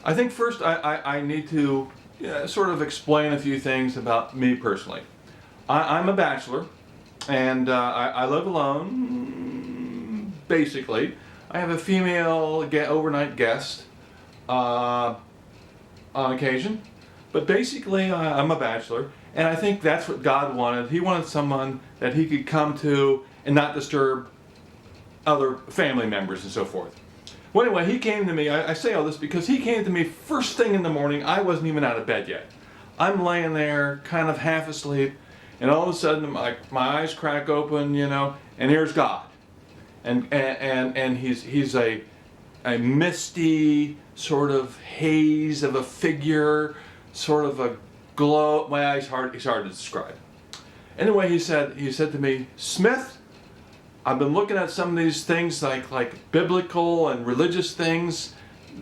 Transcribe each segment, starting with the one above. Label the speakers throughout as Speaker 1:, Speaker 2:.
Speaker 1: I think first I need to sort of explain a few things about me personally. I'm a bachelor, and I live alone, basically. I have a female overnight guest on occasion, but basically I'm a bachelor, and I think that's what God wanted. He wanted someone that he could come to and not disturb other family members and so forth. Well, anyway, he came to me. I say all this because he came to me first thing in the morning. I wasn't even out of bed yet. I'm laying there, kind of half asleep, and all of a sudden, my eyes crack open, and here's God, and he's a misty sort of haze of a figure, sort of a glow. My eyes it's hard to describe. Anyway, he said to me, Smith, I've been looking at some of these things like biblical and religious things,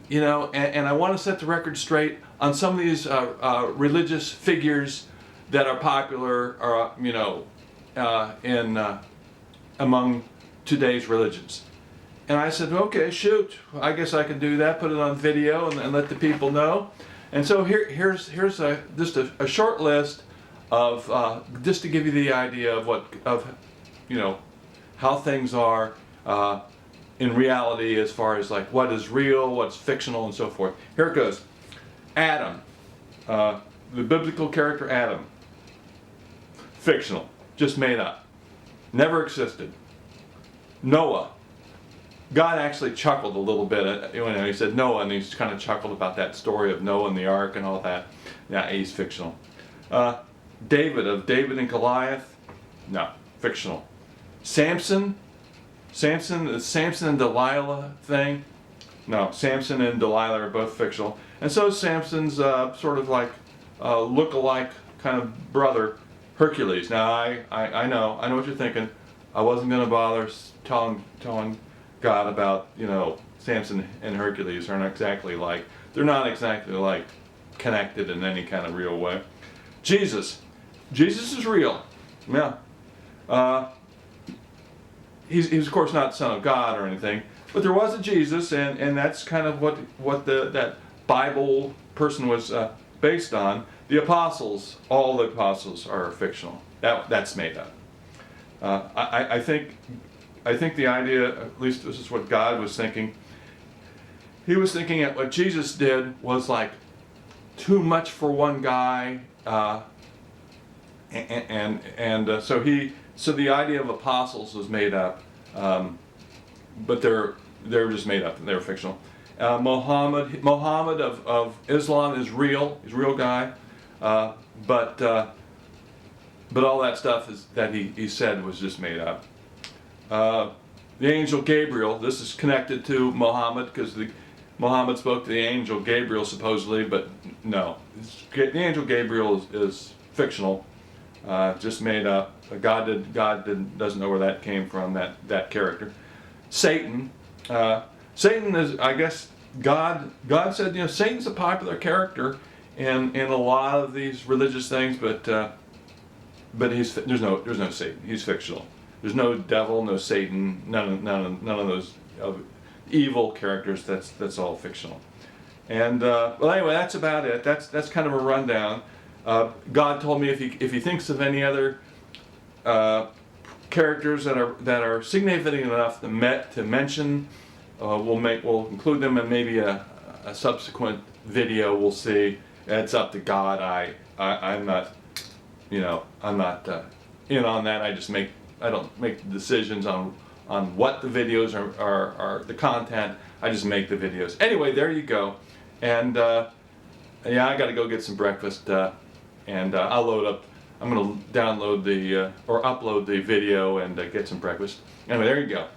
Speaker 1: and I want to set the record straight on some of these religious figures that are popular, among today's religions. And I said, okay, shoot, I guess I can do that. Put it on video and let the people know. And so here's just a short list of just to give you the idea of how things are in reality, as far as like what is real, what's fictional, and so forth. Here it goes. Adam, the biblical character Adam, fictional, just made up, never existed. Noah, God actually chuckled a little bit when he said Noah, and he's kind of chuckled about that story of Noah and the ark and all that. Yeah, he's fictional. David and Goliath, no, fictional. Samson and Delilah thing, no, Samson and Delilah are both fictional. And so Samson's sort of like look-alike kind of brother, Hercules. Now I know what you're thinking. I wasn't going to bother telling God about, Samson and Hercules are not exactly like, they're not exactly like connected in any kind of real way. Jesus is real. Yeah. He's of course not the Son of God or anything, but there was a Jesus, and that's kind of what that Bible person was based on. The apostles, all the apostles are fictional. That's made up. I think the idea, at least this is what God was thinking. He was thinking that what Jesus did was like too much for one guy, so the idea of apostles was made up, but they're just made up. They're fictional. Muhammad of Islam is real. He's a real guy, but all that stuff that he said was just made up. The angel Gabriel. This is connected to Muhammad because Muhammad spoke to the angel Gabriel supposedly, but no, the angel Gabriel is fictional. Just made up. God doesn't know where that came from. That character. Satan is, I guess, God said, Satan's a popular character in a lot of these religious things, but there's no Satan. He's fictional. There's no devil, no Satan, none of those evil characters. That's all fictional. And well, anyway, that's about it. That's kind of a rundown. God told me if he thinks of any other characters that are significant enough to mention, we'll include them in maybe a subsequent video. We'll see. It's up to God. I'm not I'm not in on that. I don't make the decisions on what the videos are the content. I just make the videos. Anyway, there you go. And yeah, I got to go get some breakfast. And I'm going to download or upload the video and get some breakfast. Anyway, there you go.